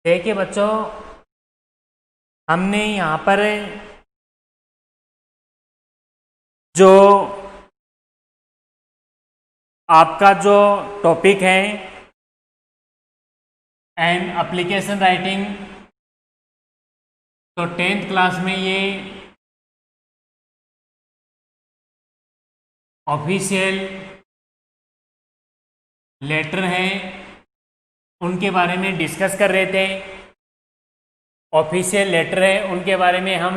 देखिए बच्चों, हमने यहाँ पर जो आपका जो टॉपिक है एंड एप्लीकेशन राइटिंग, तो 10th क्लास में ये ऑफिशियल लेटर हैं, उनके बारे में डिस्कस कर रहे थे। ऑफिशियल लेटर है उनके बारे में हम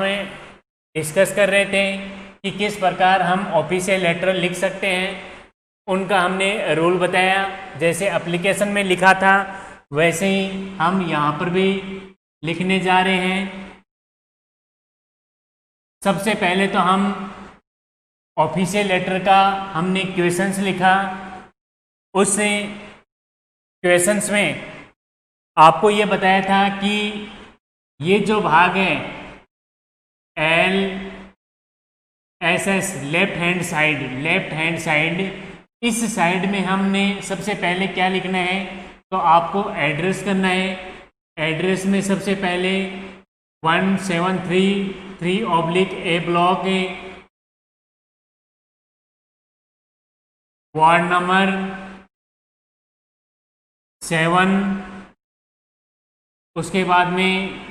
डिस्कस कर रहे थे कि किस प्रकार हम ऑफिशियल लेटर लिख सकते हैं। उनका हमने रूल बताया, जैसे एप्लीकेशन में लिखा था वैसे ही हम यहाँ पर भी लिखने जा रहे हैं। सबसे पहले तो हम ऑफिशियल लेटर का हमने क्वेश्चंस लिखा। उस क्वेश्चंस में आपको ये बताया था कि ये जो भाग है L S S left hand side, इस साइड में हमने सबसे पहले क्या लिखना है, तो आपको एड्रेस करना है। एड्रेस में सबसे पहले 1733/A ब्लॉक, वार्ड नंबर 7, उसके बाद में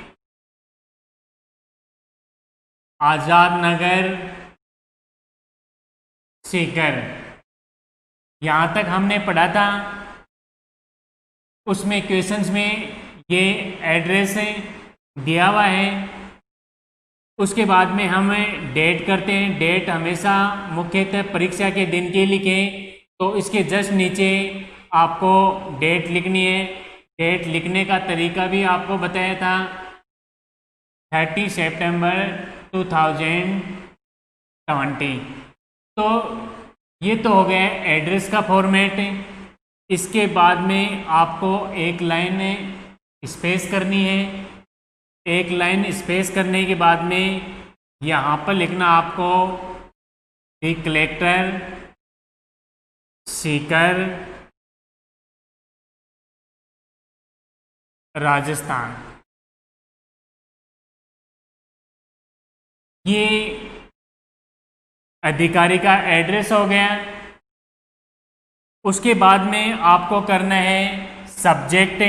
आज़ाद नगर सीकर। यहाँ तक हमने पढ़ा था। उसमें क्वेश्चंस में ये एड्रेस दिया हुआ है। उसके बाद में हम डेट करते हैं। डेट हमेशा मुख्यतः परीक्षा के दिन के लिखें, तो इसके जस्ट नीचे आपको डेट लिखनी है। डेट लिखने का तरीका भी आपको बताया था, 30 सितंबर 2020। तो ये तो हो गया एड्रेस का फॉर्मेट। इसके बाद में आपको एक लाइन स्पेस करनी है। एक लाइन स्पेस करने के बाद में यहाँ पर लिखना आपको द कलेक्टर सीकर राजस्थान। ये अधिकारी का एड्रेस हो गया। उसके बाद में आपको करना है सब्जेक्ट।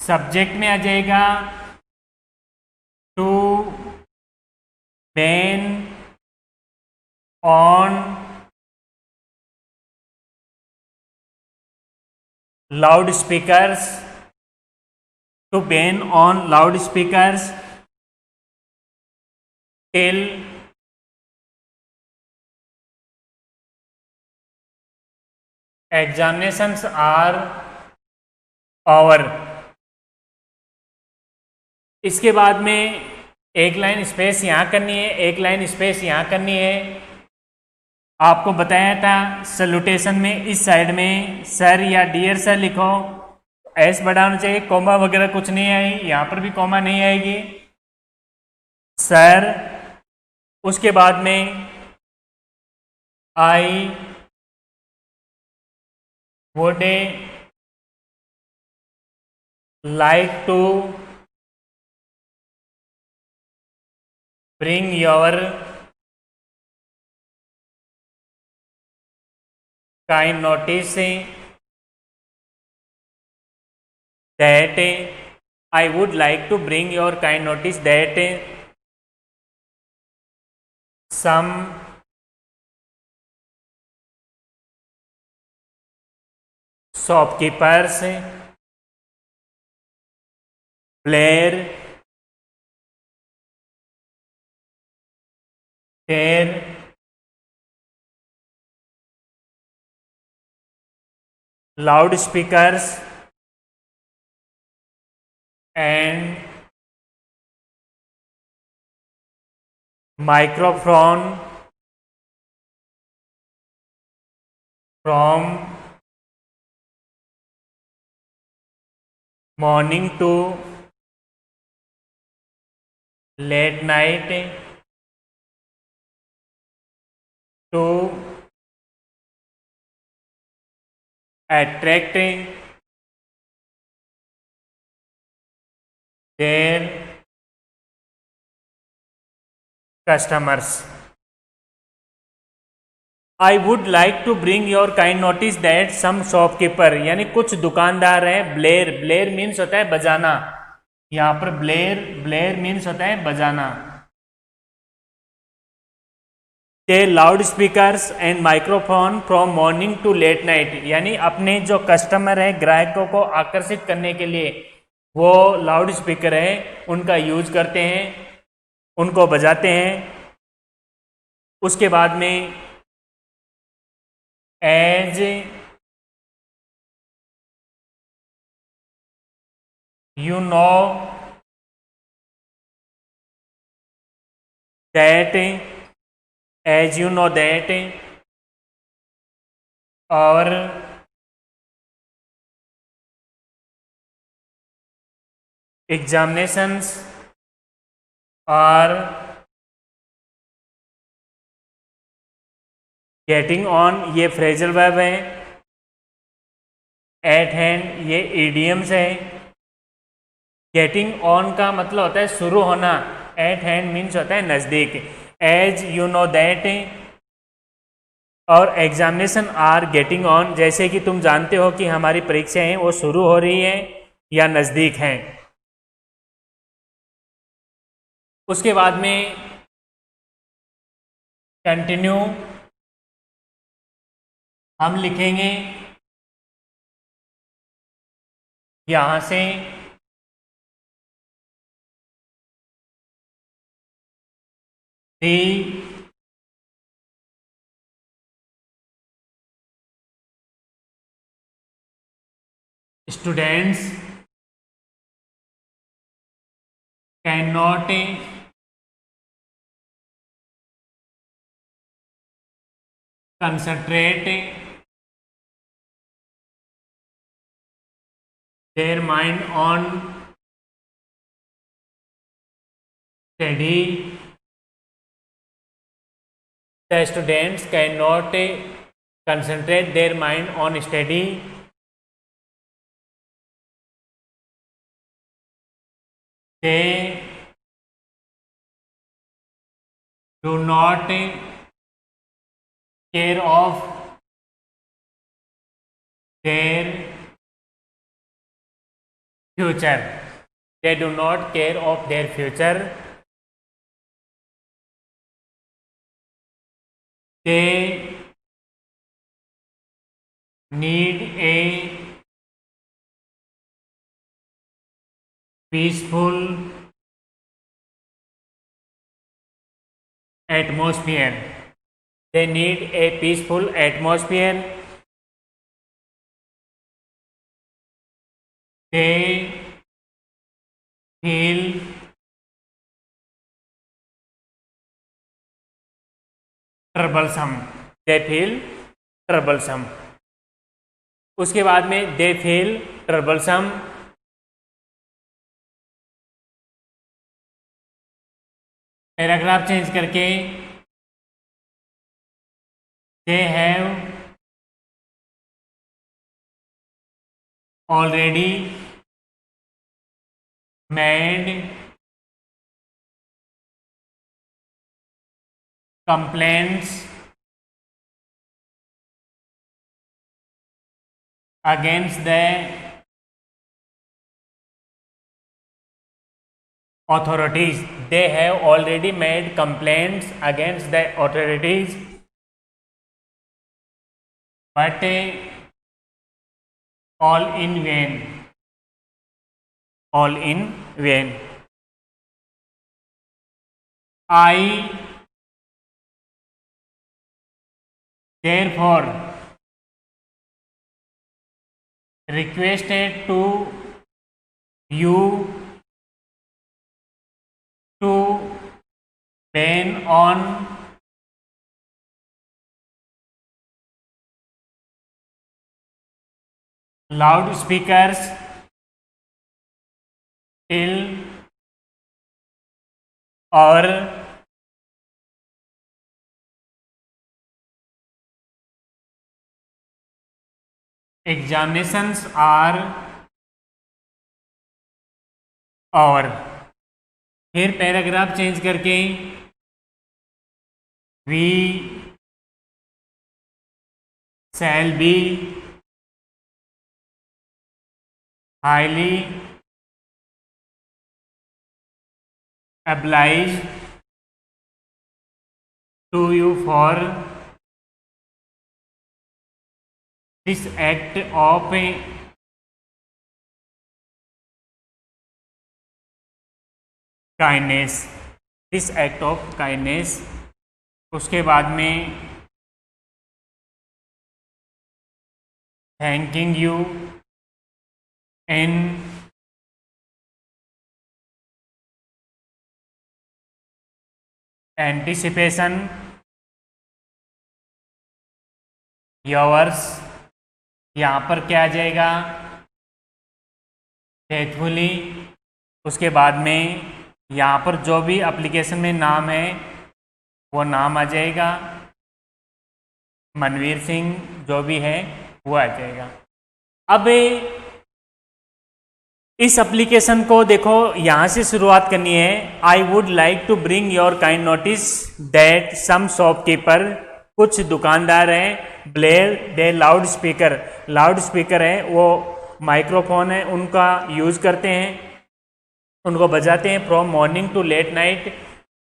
सब्जेक्ट में आ जाएगा to ban on loud speakers, to ban on loud speakers till examinations are over. इसके बाद में एक लाइन स्पेस यहाँ करनी है, एक लाइन स्पेस यहाँ करनी है। आपको बताया था सैल्यूटेशन में इस साइड में सर या डियर सर लिखो, एस बड़ा होना चाहिए, कॉमा वगैरह कुछ नहीं आएगी, यहाँ पर भी कॉमा नहीं आएगी, सर। उसके बाद में I would like to bring your kind notice that I would like to bring your kind notice that some shopkeepers flare their loudspeakers and microphone from morning to late night to attract their customers. I would like to bring your kind notice that some shopkeeper, यानी कुछ दुकानदार हैं, Blair, Blair means होता है बजाना, यहां पर Blair, Blair means होता है बजाना। The loudspeakers and microphone from morning to late night, यानी अपने जो कस्टमर है, ग्राहकों को आकर्षित करने के लिए वो लाउड स्पीकर है उनका यूज करते हैं, उनको बजाते हैं। उसके बाद में as you know that, as you know that our examinations are getting on, ये फ्रेजल वर्ब है। एट हैंड ये इडियम्स है। गेटिंग ऑन का मतलब होता है शुरू होना, एट हैंड मीन्स होता है नज़दीक। एज यू नो दैट और एग्जामिनेशन आर गेटिंग ऑन, जैसे कि तुम जानते हो कि हमारी परीक्षाएं वो शुरू हो रही हैं या नज़दीक हैं। उसके बाद में कंटिन्यू हम लिखेंगे यहां से the students cannot concentrate their mind on study. The students cannot concentrate their mind on study. They do not care of their future. They do not care of their future. They need a peaceful atmosphere. They need a peaceful atmosphere. They feel troublesome. They feel troublesome. उसके बाद में they feel troublesome. Paragraph change करके they have already made complaints against the authorities. They have already made complaints against the authorities, but all in vain. All in vain. I therefore requested to you to ban on loudspeakers till or examinations are और फिर paragraph change करके we shall be highly obliged to you for this act of kindness, this act of kindness। उसके बाद में thanking you in anticipation yours, यहाँ पर क्या आ जाएगा फेथफुली। उसके बाद में यहाँ पर जो भी एप्लीकेशन में नाम है वो नाम आ जाएगा, मनवीर सिंह जो भी है वो आ जाएगा। अब इस एप्लीकेशन को देखो यहाँ से शुरुआत करनी है। I would like to bring your kind notice that some shopkeeper, कुछ दुकानदार हैं, ब्लेयर दे लाउड स्पीकर है, वो माइक्रोफोन है उनका यूज़ करते हैं, उनको बजाते हैं from morning to late night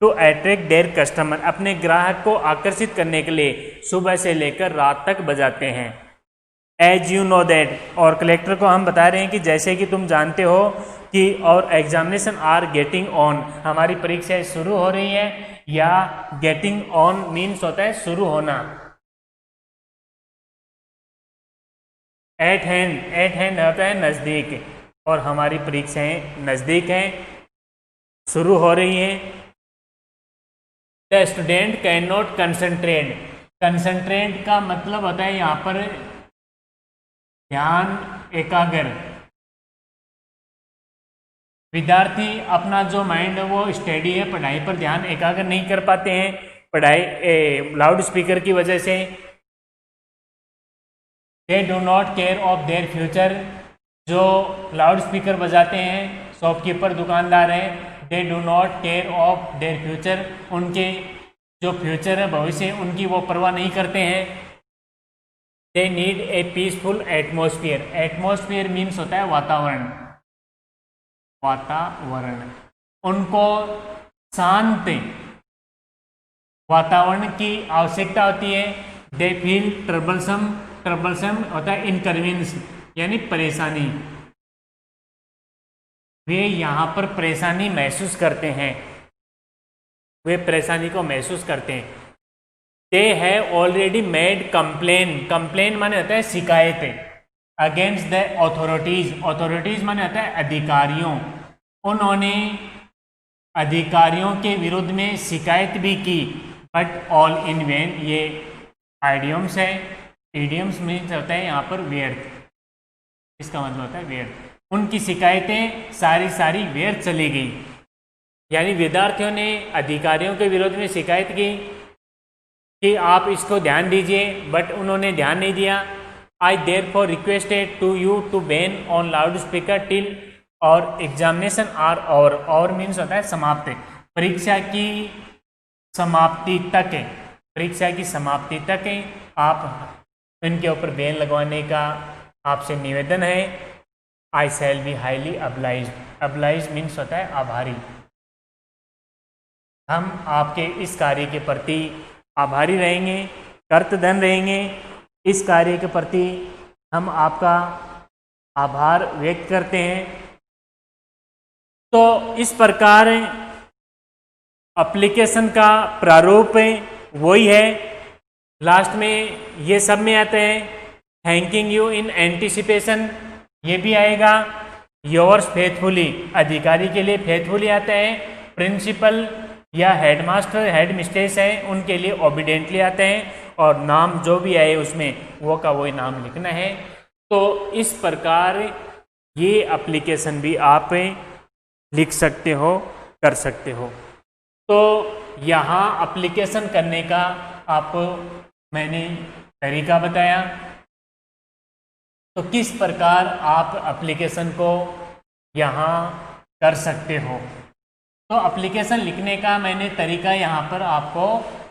to attract their customer, अपने ग्राहक को आकर्षित करने के लिए सुबह से लेकर रात तक बजाते हैं। एज यू नो दैट, और कलेक्टर को हम बता रहे हैं कि जैसे कि तुम जानते हो कि और एग्जामिनेशन आर गेटिंग ऑन, हमारी परीक्षाएं शुरू हो रही है, या गेटिंग ऑन मीन्स होता है शुरू होना। एट हैंड होता है नज़दीक, और हमारी परीक्षाएं नज़दीक हैं, शुरू हो रही हैं। The student can not concentrate का मतलब होता है यहाँ पर ध्यान एकाग्र। विद्यार्थी अपना जो माइंड है वो स्टडी है, पढ़ाई पर ध्यान एकाग्र नहीं कर पाते हैं पढ़ाई लाउड स्पीकर की वजह से। They do not care of their future, जो लाउड स्पीकर बजाते हैं शॉपकीपर दुकानदार हैं, they do not care of their future, उनके जो फ्यूचर है भविष्य उनकी वो परवाह नहीं करते हैं। They need a peaceful atmosphere means होता है वातावरण, उनको शांत वातावरण की आवश्यकता होती है। दे फील ट्रबलसम होता है इनकन्वीनियंस यानी परेशानी, वे यहाँ पर परेशानी महसूस करते हैं, वे परेशानी को महसूस करते हैं। They have already made complain माने होता है शिकायत अगेंस्ट द ऑथोरिटीज माने होता है अधिकारियों, उन्होंने अधिकारियों के विरुद्ध में शिकायत भी की, बट ऑल इन वेन, ये आइडियम्स है, इडियम्स मीन्स होता है यहाँ पर व्यर्थ, इसका मतलब होता है व्यर्थ। उनकी शिकायतें सारी व्यर्थ चली गई, यानी विद्यार्थियों ने अधिकारियों के विरोध में शिकायत की कि आप इसको ध्यान दीजिए, बट उन्होंने ध्यान नहीं दिया। I therefore requested to you to ban on loudspeaker till our examination are over means होता है समाप्त, परीक्षा की समाप्ति तक आप इनके ऊपर बैन लगवाने का आपसे निवेदन है। I shall be highly obliged means होता है आभारी, हम आपके इस कार्य के प्रति आभारी रहेंगे, कर्तधन रहेंगे, इस कार्य के प्रति हम आपका आभार व्यक्त करते हैं। तो इस प्रकार एप्लीकेशन का प्रारूप वही है, लास्ट में ये सब में आते हैं थैंकिंग यू इन एंटिसिपेशन, ये भी आएगा। योर्स फेथफुली, अधिकारी के लिए फेथफुली आता है। प्रिंसिपल या हेडमास्टर हेड मिस्ट्रेस है उनके लिए ओबीडेंटली आते हैं, और नाम जो भी आए उसमें वो का वही नाम लिखना है। तो इस प्रकार ये एप्लीकेशन भी आप लिख सकते हो, कर सकते हो। तो यहाँ एप्लीकेशन करने का आपको मैंने तरीका बताया। तो किस प्रकार आप एप्लीकेशन को यहाँ कर सकते हो। तो एप्लीकेशन लिखने का मैंने तरीका यहाँ पर आपको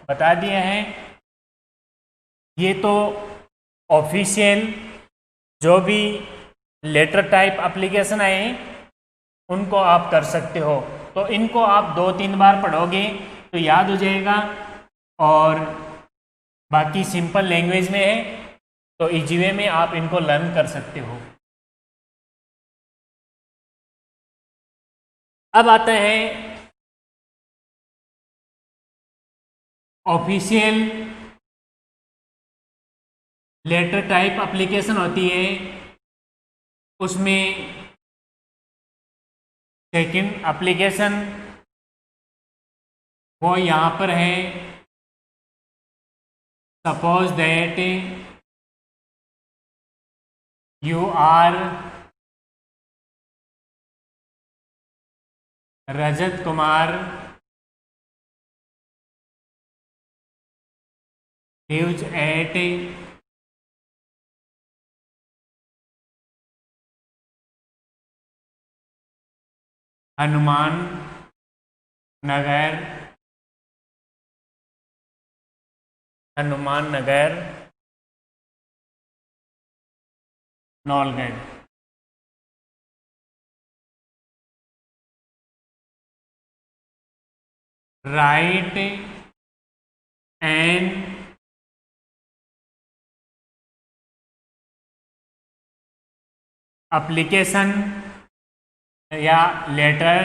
बता दिया है। ये तो ऑफिशियल जो भी लेटर टाइप एप्लीकेशन आए उनको आप कर सकते हो। तो इनको आप 2-3 बार पढ़ोगे तो याद हो जाएगा, और बाकी सिंपल लैंग्वेज में है तो इजी वे में आप इनको लर्न कर सकते हो। अब आता है ऑफिशियल लेटर टाइप एप्लीकेशन होती है, उसमें सेकंड एप्लीकेशन वो यहाँ पर है। Suppose that you are Rajat Kumar lives at Hanuman Nagar, Naulgarh. Write and application या लेटर,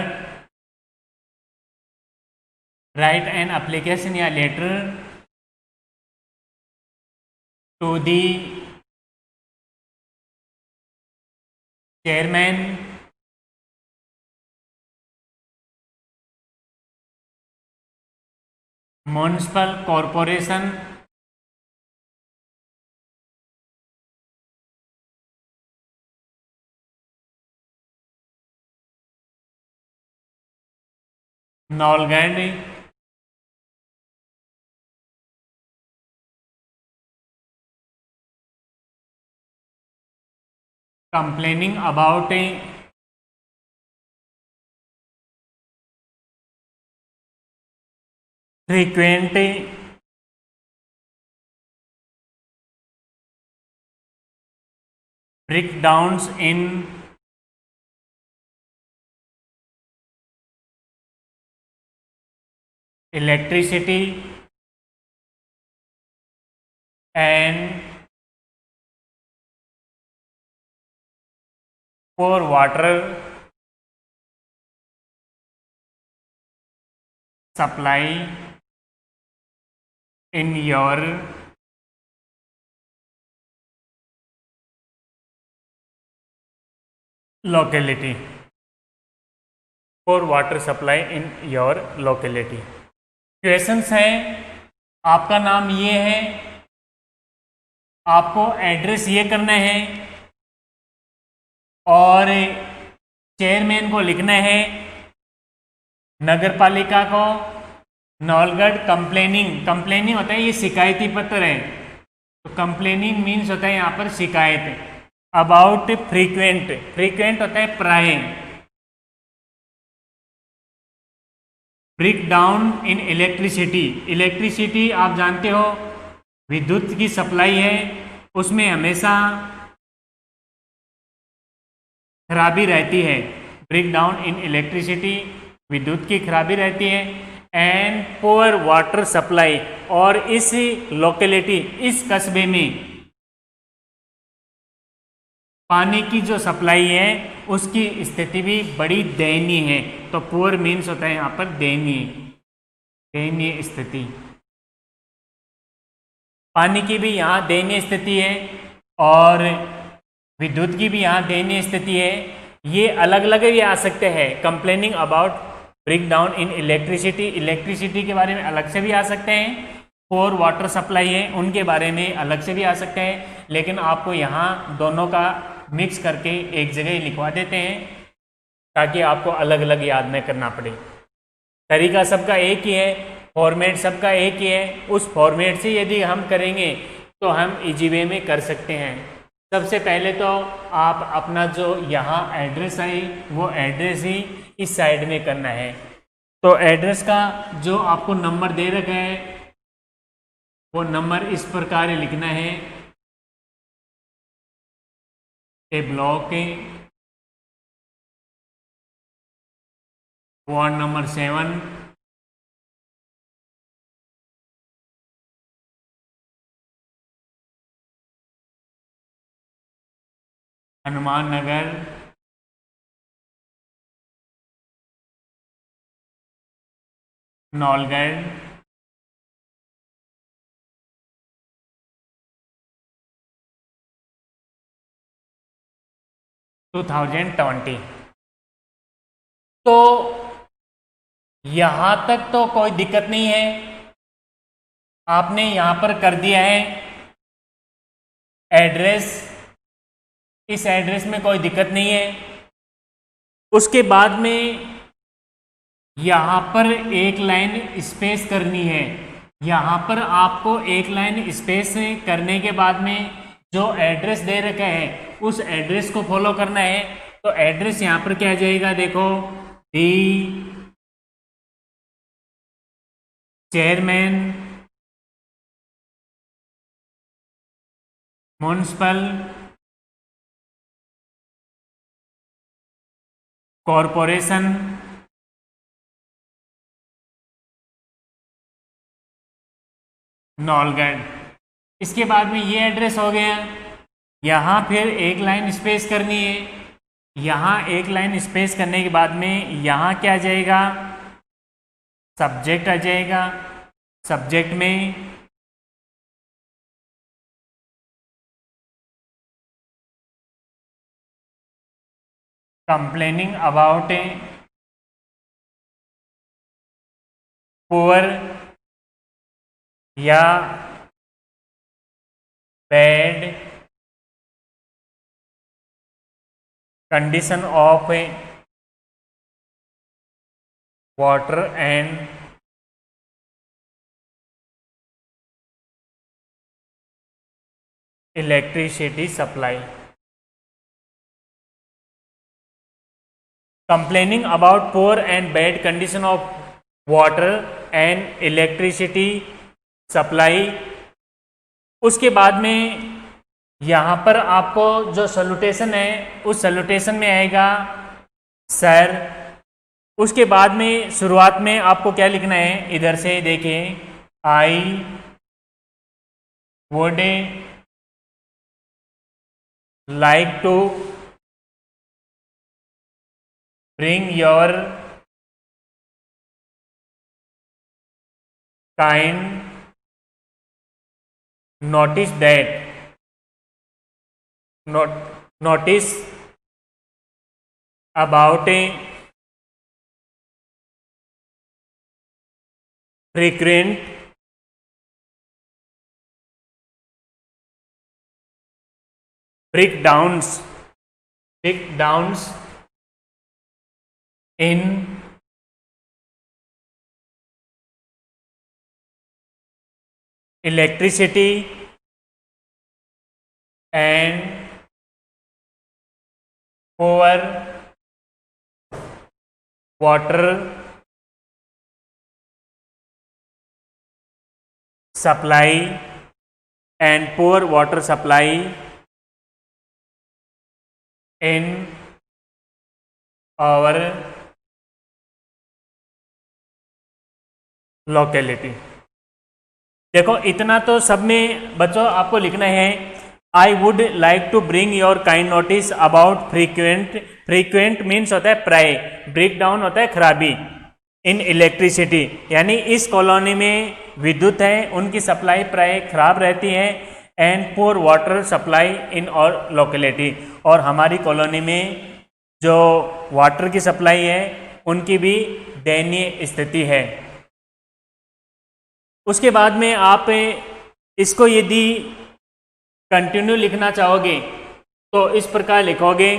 राइट एन एप्लीकेशन या letter to the chairman municipal corporation Naulgarh, complaining about frequent breakdowns in electricity and poor water supply in your locality, poor water supply in your locality। Questions हैं, आपका नाम ये है, आपको address ये करना है और चेयरमैन को लिखना है, नगर पालिका को नौलगढ़। कंप्लेनिंग होता है ये शिकायती पत्र है, तो कंप्लेनिंग मीन्स होता है यहाँ पर शिकायत। अबाउट फ्रीक्वेंट होता है प्राय। ब्रेक डाउन इन इलेक्ट्रिसिटी आप जानते हो विद्युत की सप्लाई है, उसमें हमेशा खराबी रहती है। ब्रेक डाउन इन इलेक्ट्रिसिटी, विद्युत की खराबी रहती है। एंड पुअर वाटर सप्लाई, और इस लोकेलिटी, इस कस्बे में पानी की जो सप्लाई है उसकी स्थिति भी बड़ी दयनीय है। तो पुअर मीन्स होता है यहाँ पर दयनीय स्थिति। पानी की भी यहाँ दयनीय स्थिति है और विद्युत की भी यहाँ दयनीय स्थिति है। ये अलग अलग भी आ सकते हैं। Complaining about break down in electricity के बारे में अलग से भी आ सकते हैं। पुअर वाटर सप्लाई है उनके बारे में अलग से भी आ सकते हैं, लेकिन आपको यहाँ दोनों का मिक्स करके एक जगह ही लिखवा देते हैं ताकि आपको अलग अलग याद न करना पड़े। तरीका सबका एक ही है, फॉर्मेट सबका एक ही है। उस फॉर्मेट से यदि हम करेंगे तो हम इजी वे में कर सकते हैं। सबसे पहले तो आप अपना जो यहाँ एड्रेस है वो एड्रेस ही इस साइड में करना है। तो एड्रेस का जो आपको नंबर दे रखा है वो नंबर इस प्रकार लिखना है। ए block ward number 7, Hanuman Nagar, Naulgarh, 2020। तो यहां तक तो कोई दिक्कत नहीं है, आपने यहां पर कर दिया है एड्रेस, इस एड्रेस में कोई दिक्कत नहीं है। उसके बाद में यहां पर एक लाइन स्पेस करनी है। यहां पर आपको एक लाइन स्पेस करने के बाद में जो एड्रेस दे रखा है उस एड्रेस को फॉलो करना है। तो एड्रेस यहां पर क्या आ जाएगा, देखो, दी चेयरमैन म्युनिसिपल कॉरपोरेशन नौलगढ़। इसके बाद में ये एड्रेस हो गया। यहाँ फिर एक लाइन स्पेस करनी है। यहाँ एक लाइन स्पेस करने के बाद में यहाँ क्या आ जाएगा, सब्जेक्ट आ जाएगा। सब्जेक्ट में कंप्लेनिंग अबाउट पुअर या bad condition of water and electricity supply. Complaining about poor and bad condition of water and electricity supply. उसके बाद में यहाँ पर आपको जो सैल्यूटेशन है उस सैल्यूटेशन में आएगा सर। उसके बाद में शुरुआत में आपको क्या लिखना है, इधर से देखें, I would like to bring your kind notice that notice about a frequent breakdowns in electricity and poor water supply and poor water supply in our locality। देखो इतना तो सब में बच्चों आपको लिखना है। I would like to bring your kind notice about frequent means होता है प्राय, ब्रेक डाउन होता है खराबी, इन इलेक्ट्रिसिटी यानी इस कॉलोनी में विद्युत है उनकी सप्लाई प्राय खराब रहती है, and poor water supply in और लोकेलिटी, और हमारी कॉलोनी में जो वाटर की सप्लाई है उनकी भी दयनीय स्थिति है। उसके बाद में आप इसको यदि कंटिन्यू लिखना चाहोगे तो इस प्रकार लिखोगे,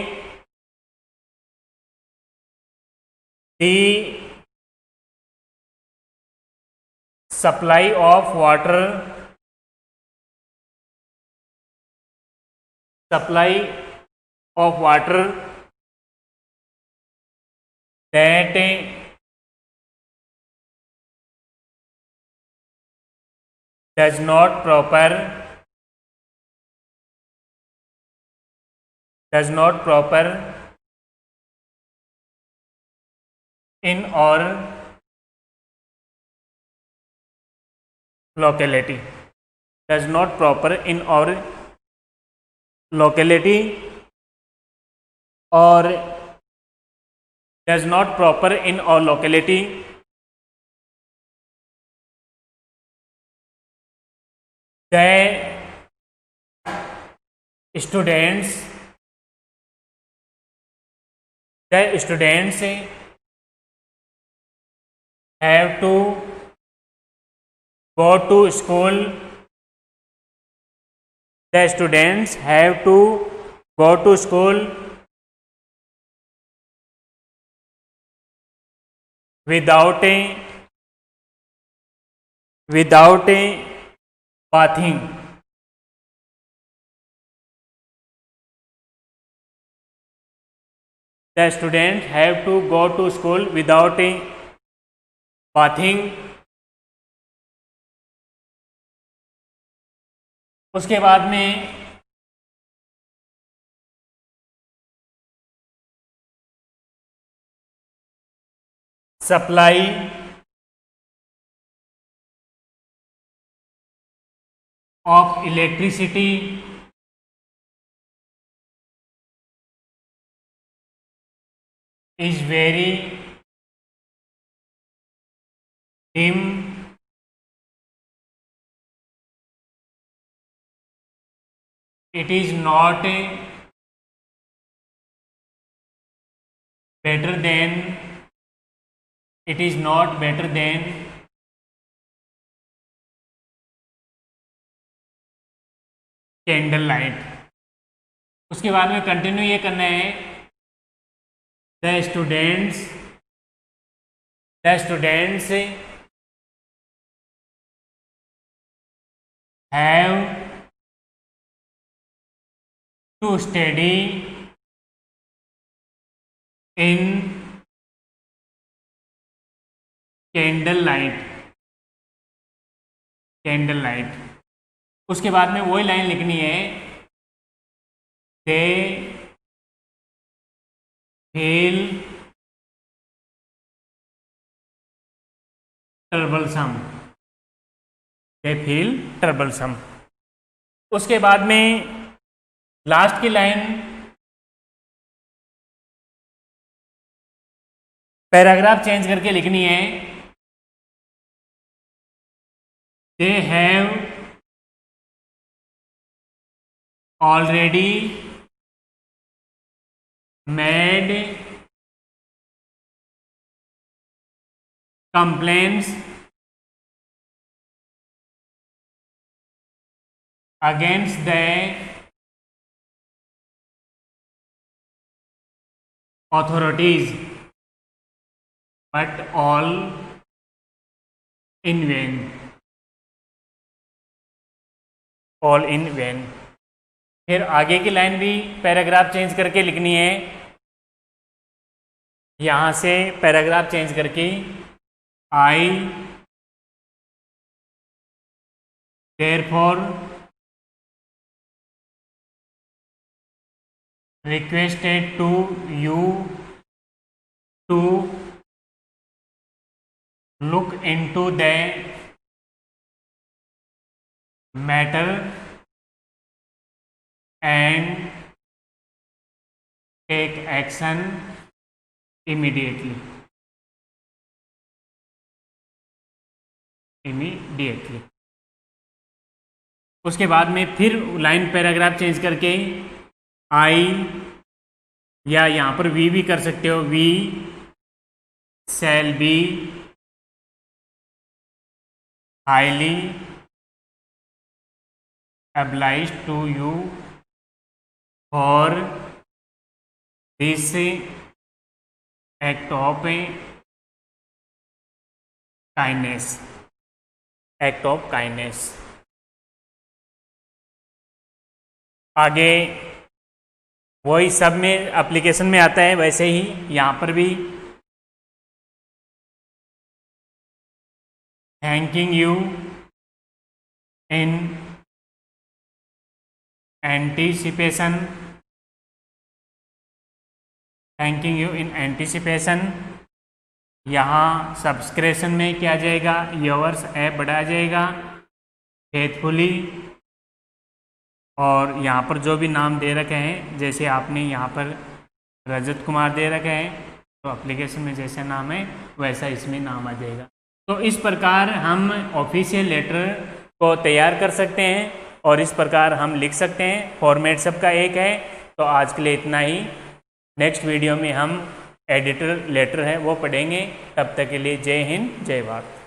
the supply of water supply of water that does not proper in our locality, does not proper in our locality or does not proper in our locality, the students have to go to school. The students have to go to school without bathing. The students have to go to school without bathing. उसके बाद में supply of electricity is very dim. It is not better than candle light. उसके बाद में continue ये करना है, The students have to study in candle light. उसके बाद में वही लाइन लिखनी है, they feel troublesome. उसके बाद में लास्ट की लाइन पैराग्राफ चेंज करके लिखनी है, they have already made complaints against the authorities, but all in vain. फिर आगे की लाइन भी पैराग्राफ चेंज करके लिखनी है, यहाँ से पैराग्राफ चेंज करके I therefore requested to you to look into the matter and take action immediately. उसके बाद में फिर लाइन पैराग्राफ चेंज करके आई, या यहाँ पर वी भी कर सकते हो, we shall be highly obliged to you for this act of kindness. आगे वही सब में एप्लीकेशन में आता है, वैसे ही यहाँ पर भी thanking you in anticipation, thanking you in anticipation. यहाँ सब्सक्रिप्शन में क्या आ जाएगा, योर्स ऐप बढ़ा जाएगा, फेथफुली। और यहाँ पर जो भी नाम दे रखे हैं, जैसे आपने यहाँ पर रजत कुमार दे रखे हैं, तो एप्लीकेशन में जैसा नाम है वैसा इसमें नाम आ जाएगा। तो इस प्रकार हम ऑफिशियल लेटर को तैयार कर सकते हैं और इस प्रकार हम लिख सकते हैं। फॉर्मेट सबका एक है। तो आज के लिए इतना ही। नेक्स्ट वीडियो में हम एडिटर लेटर है वो पढ़ेंगे। तब तक के लिए जय हिंद, जय भारत।